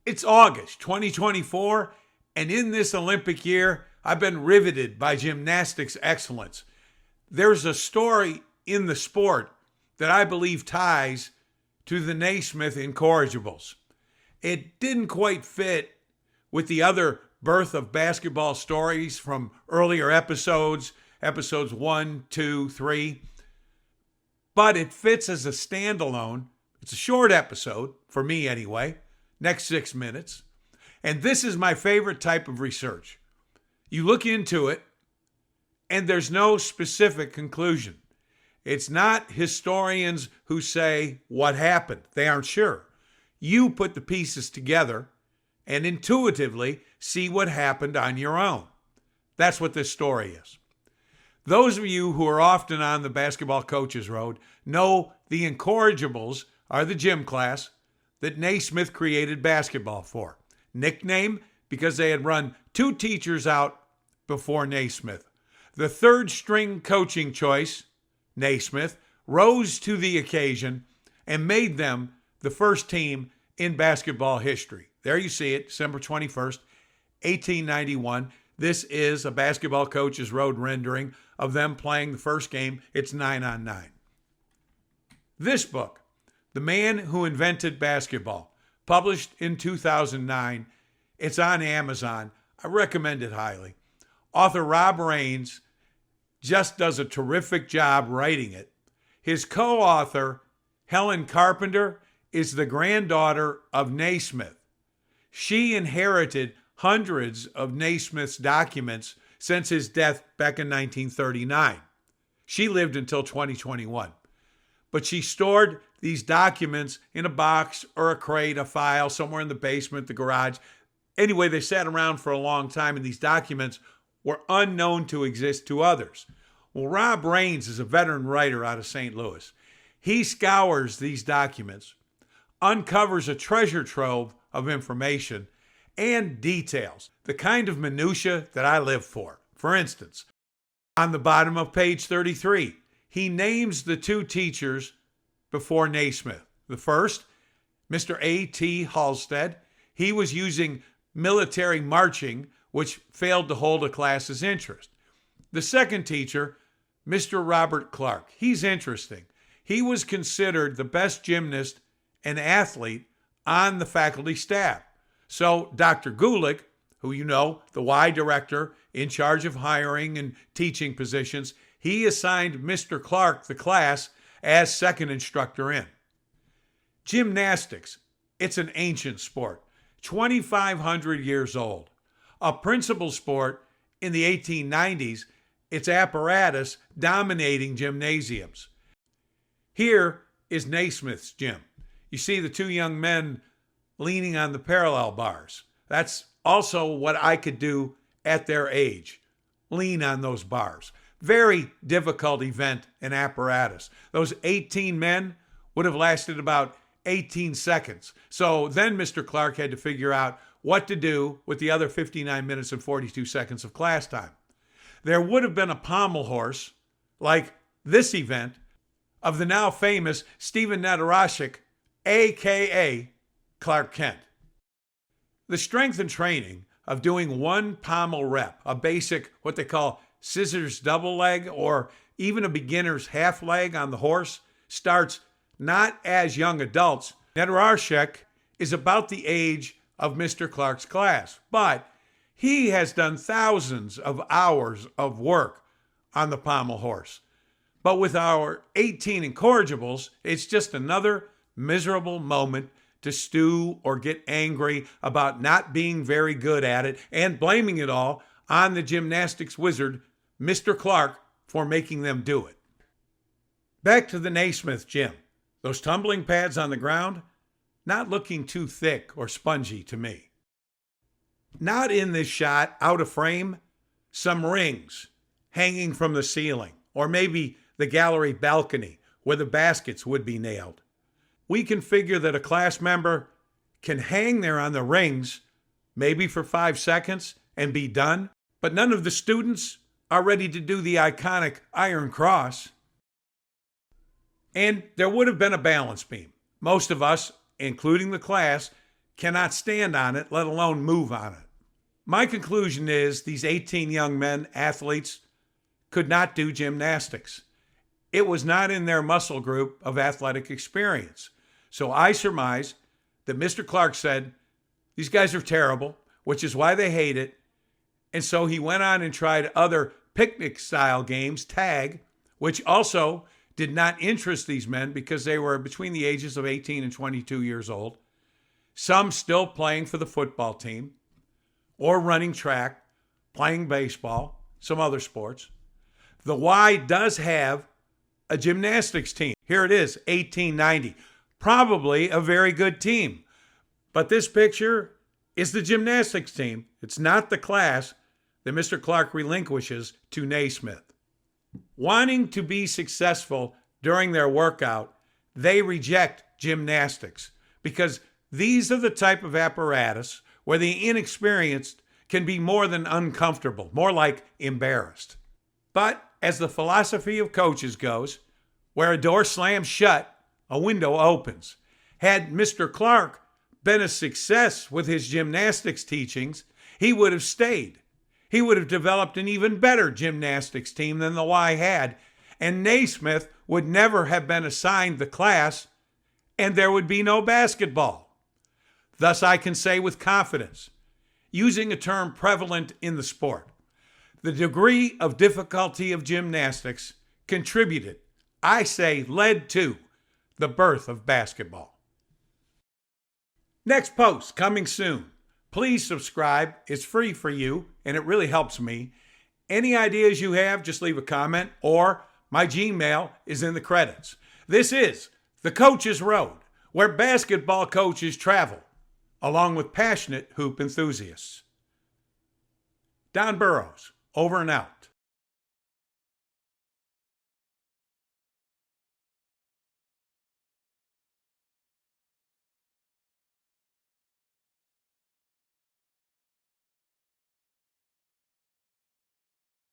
It's August 2024, and in this Olympic year, I've been riveted by gymnastics excellence. There's a story in the sport that I believe ties to the Naismith incorrigibles. It didn't quite fit with the other birth of basketball stories from earlier episodes 1, 2, 3, but it fits as a standalone. It's a short episode, for me anyway, next 6 minutes. And this is my favorite type of research. You look into it, and there's no specific conclusion. It's not historians who say what happened. They aren't sure. You put the pieces together and intuitively see what happened on your own. That's what this story is. Those of you who are often on the basketball coaches road know the incorrigibles are the gym class that Naismith created basketball for. Nickname because they had run 2 teachers out before Naismith. The third string coaching choice, Naismith, rose to the occasion and made them the first team in basketball history. There you see it, December 21st, 1891. This is a basketball coach's road rendering of them playing the first game. It's 9-on-9. This book, The Man Who Invented Basketball, published in 2009. It's on Amazon. I recommend it highly. Author Rob Raines just does a terrific job writing it. His co-author, Helen Carpenter, is the granddaughter of Naismith. She inherited hundreds of Naismith's documents since his death back in 1939. She lived until 2021. But she stored these documents in a box or a crate, a file, somewhere in the basement, the garage. Anyway, they sat around for a long time, and these documents were unknown to exist to others. Well, Rob Raines is a veteran writer out of St. Louis. He scours these documents, uncovers a treasure trove of information and details, the kind of minutia that I live for. For instance, on the bottom of page 33, he names the 2 teachers before Naismith. The first, Mr. A.T. Halstead, he was using military marching, which failed to hold a class's interest. The second teacher, Mr. Robert Clark, he's interesting. He was considered the best gymnast and athlete on the faculty staff. So Dr. Gulick, who you know, the Y director in charge of hiring and teaching positions, he assigned Mr. Clark the class as second instructor in. Gymnastics, it's an ancient sport, 2,500 years old. A principal sport in the 1890s, its apparatus dominating gymnasiums. Here is Naismith's gym. You see the 2 young men leaning on the parallel bars. That's also what I could do at their age, lean on those bars. Very difficult event and apparatus. Those 18 men would have lasted about 18 seconds. So then Mr. Clark had to figure out what to do with the other 59 minutes and 42 seconds of class time. There would have been a pommel horse, like this event, of the now famous Stephen Nedorosik, a.k.a. Clark Kent. The strength and training of doing 1 pommel rep, a basic, what they call scissors double leg, or even a beginner's half leg on the horse, starts not as young adults. Nedorosik is about the age of Mr. Clark's class, but he has done thousands of hours of work on the pommel horse. But with our 18 incorrigibles, it's just another miserable moment to stew or get angry about not being very good at it and blaming it all on the gymnastics wizard, Mr. Clark, for making them do it. Back to the Naismith gym. Those tumbling pads on the ground, not looking too thick or spongy to me. Not in this shot, out of frame, some rings hanging from the ceiling, or maybe the gallery balcony where the baskets would be nailed. We can figure that a class member can hang there on the rings, maybe for 5 seconds, and be done, but none of the students are ready to do the iconic Iron Cross. And there would have been a balance beam. Most of us, including the class, cannot stand on it, let alone move on it. My conclusion is these 18 young men, athletes, could not do gymnastics. It was not in their muscle group of athletic experience. So I surmise that Mr. Clark said, these guys are terrible, which is why they hate it. And so he went on and tried other picnic-style games, tag, which also did not interest these men because they were between the ages of 18 and 22 years old. Some still playing for the football team or running track, playing baseball, some other sports. The Y does have a gymnastics team. Here it is, 1890. Probably a very good team. But this picture is the gymnastics team. It's not the class that Mr. Clark relinquishes to Naismith. Wanting to be successful during their workout, they reject gymnastics because these are the type of apparatus where the inexperienced can be more than uncomfortable, more like embarrassed. But as the philosophy of coaches goes, where a door slams shut, a window opens. Had Mr. Clark been a success with his gymnastics teachings, he would have stayed. He would have developed an even better gymnastics team than the Y had, and Naismith would never have been assigned the class, and there would be no basketball. Thus, I can say with confidence, using a term prevalent in the sport, the degree of difficulty of gymnastics contributed, I say led to, the birth of basketball. Next post coming soon. Please subscribe. It's free for you, and it really helps me. Any ideas you have, just leave a comment, or my Gmail is in the credits. This is The Coach's Road, where basketball coaches travel, along with passionate hoop enthusiasts. Don Burrows, over and out.